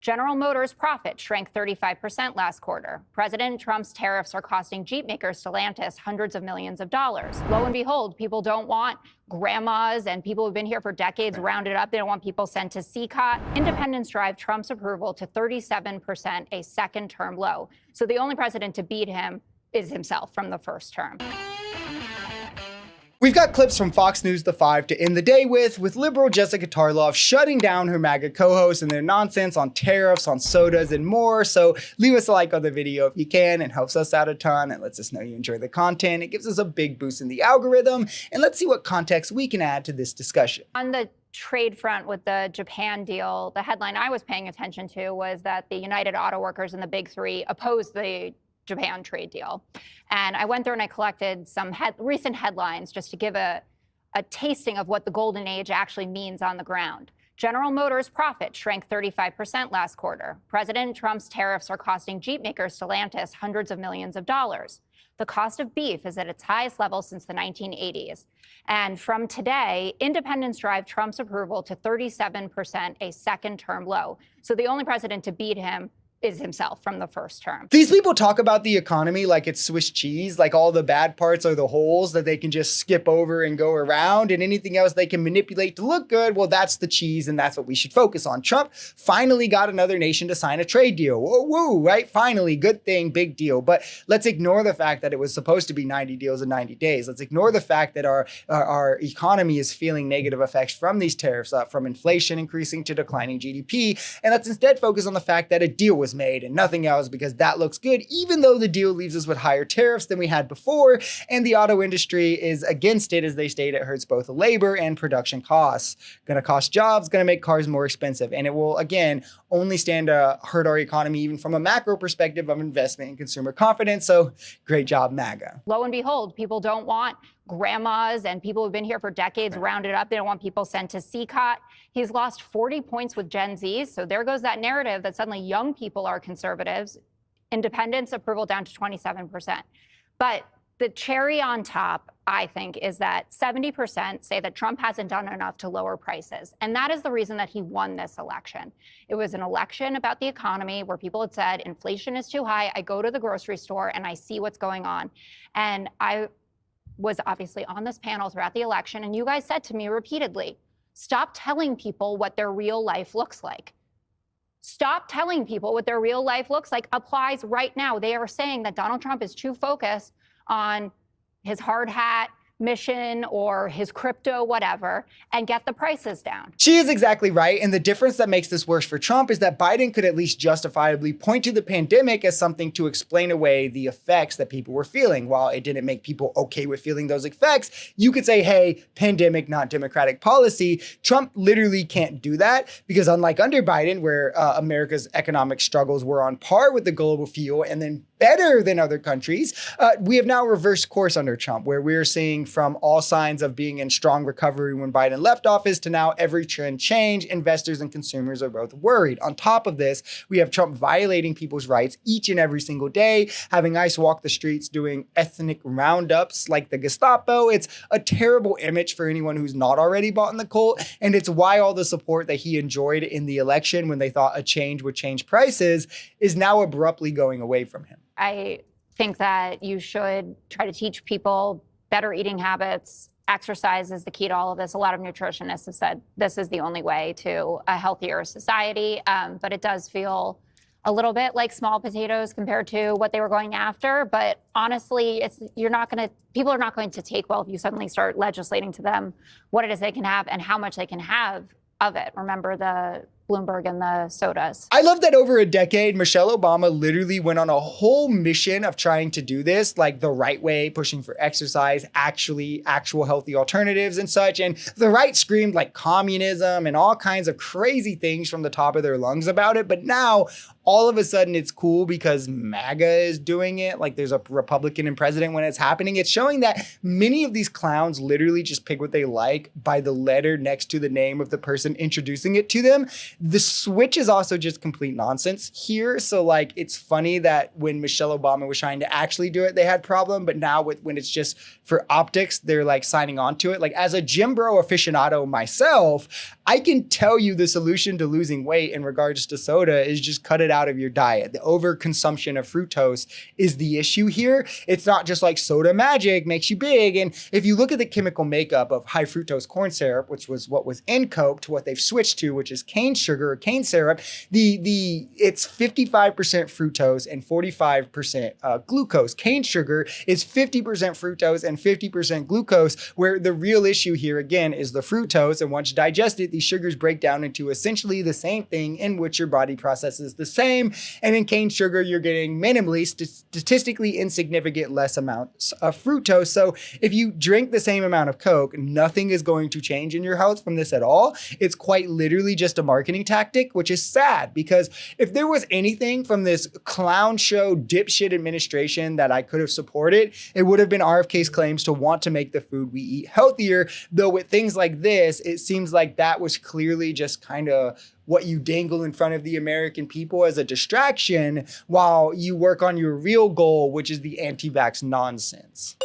General Motors' profit shrank 35% last quarter. President Trump's tariffs are costing Jeep maker Stellantis hundreds of millions of dollars. Lo and behold, people don't want grandmas and people who've been here for decades rounded up. They don't want people sent to CCOT. Independents drive Trump's approval to 37%, a second-term low. So the only president to beat him is himself from the first term. We've got clips from Fox News The 5 to end the day with liberal Jessica Tarlov shutting down her MAGA co-hosts and their nonsense on tariffs, on sodas, and more. So leave us a like on the video if you can. It helps us out a ton. It lets us know you enjoy the content. It gives us a big boost in the algorithm. And let's see what context we can add to this discussion. On the trade front with the Japan deal, the headline I was paying attention to was that the United Auto Workers and the Big Three opposed the Japan trade deal. And I went through and I collected some recent headlines just to give a tasting of what the golden age actually means on the ground. General Motors' profit shrank 35% last quarter. President Trump's tariffs are costing Jeep maker Stellantis hundreds of millions of dollars. The cost of beef is at its highest level since the 1980s. And from today, independents drive Trump's approval to 37%, a second-term low. So the only president to beat him is himself from the first term. These people talk about the economy like it's Swiss cheese, like all the bad parts are the holes that they can just skip over and go around, and anything else they can manipulate to look good, well, that's the cheese, and that's what we should focus on. Trump finally got another nation to sign a trade deal. Whoa, woo, right? Finally, good thing, big deal. But let's ignore the fact that it was supposed to be 90 deals in 90 days. Let's ignore the fact that our economy is feeling negative effects from these tariffs, from inflation increasing to declining GDP, and let's instead focus on the fact that a deal was made and nothing else, because that looks good, even though the deal leaves us with higher tariffs than we had before, and the auto industry is against it. As they state, it hurts both labor and production costs. Going to cost jobs, going to make cars more expensive, and it will, again, only stand to hurt our economy, even from a macro perspective of investment and consumer confidence. So great job, MAGA. Lo and behold, people don't want grandmas and people who've been here for decades rounded up. They don't want people sent to CCOT. He's lost 40 points with Gen Zs. So there goes that narrative that suddenly young people are conservatives. Independents approval down to 27%. But the cherry on top, I think, is that 70% say that Trump hasn't done enough to lower prices. And that is the reason that he won this election. It was an election about the economy where people had said inflation is too high. I go to the grocery store and I see what's going on. And I was obviously on this panel throughout the election, and you guys said to me repeatedly, stop telling people what their real life looks like. Stop telling people what their real life looks like applies right now. They are saying that Donald Trump is too focused on his hard hat mission or his crypto, whatever, and get the prices down. She is exactly right. And the difference that makes this worse for Trump is that Biden could at least justifiably point to the pandemic as something to explain away the effects that people were feeling. While it didn't make people okay with feeling those effects, you could say, hey, pandemic, not democratic policy. Trump literally can't do that because unlike under Biden, where America's economic struggles were on par with the global fuel and then better than other countries, we have now reversed course under Trump, where we're seeing from all signs of being in strong recovery when Biden left office to now every trend change. Investors and consumers are both worried. On top of this, we have Trump violating people's rights each and every single day, having ICE walk the streets, doing ethnic roundups like the Gestapo. It's a terrible image for anyone who's not already bought in the cult. And it's why all the support that he enjoyed in the election when they thought a change would change prices is now abruptly going away from him. I think that you should try to teach people better eating habits. Exercise is the key to all of this. A lot of nutritionists have said this is the only way to a healthier society, but it does feel a little bit like small potatoes compared to what they were going after. But honestly, people are not going to take well if you suddenly start legislating to them what it is they can have and how much they can have of it. Remember the Bloomberg and the sodas. I love that over a decade, Michelle Obama literally went on a whole mission of trying to do this, like the right way, pushing for exercise, actual healthy alternatives and such. And the right screamed like communism and all kinds of crazy things from the top of their lungs about it. But now all of a sudden it's cool because MAGA is doing it. Like there's a Republican and president when it's happening. It's showing that many of these clowns literally just pick what they like by the letter next to the name of the person introducing it to them. The switch is also just complete nonsense here. So like, it's funny that when Michelle Obama was trying to actually do it, they had problem, but now when it's just for optics, they're like signing on to it. Like as a gym bro aficionado myself, I can tell you the solution to losing weight in regards to soda is just cut it out of your diet. The overconsumption of fructose is the issue here. It's not just like soda magic makes you big. And if you look at the chemical makeup of high fructose corn syrup, which was what was in Coke, to what they've switched to, which is cane sugar or cane syrup, it's 55% fructose and 45% glucose. Cane sugar is 50% fructose and 50% glucose, where the real issue here again is the fructose. And once digested, these sugars break down into essentially the same thing, in which your body processes the same. And in cane sugar, you're getting minimally, statistically insignificant less amounts of fructose. So if you drink the same amount of Coke, nothing is going to change in your health from this at all. It's quite literally just a marketing tactic, which is sad, because if there was anything from this clown show dipshit administration that I could have supported, it would have been RFK's claims to want to make the food we eat healthier. Though with things like this, it seems like that was clearly just kind of what you dangle in front of the American people as a distraction while you work on your real goal, which is the anti-vax nonsense.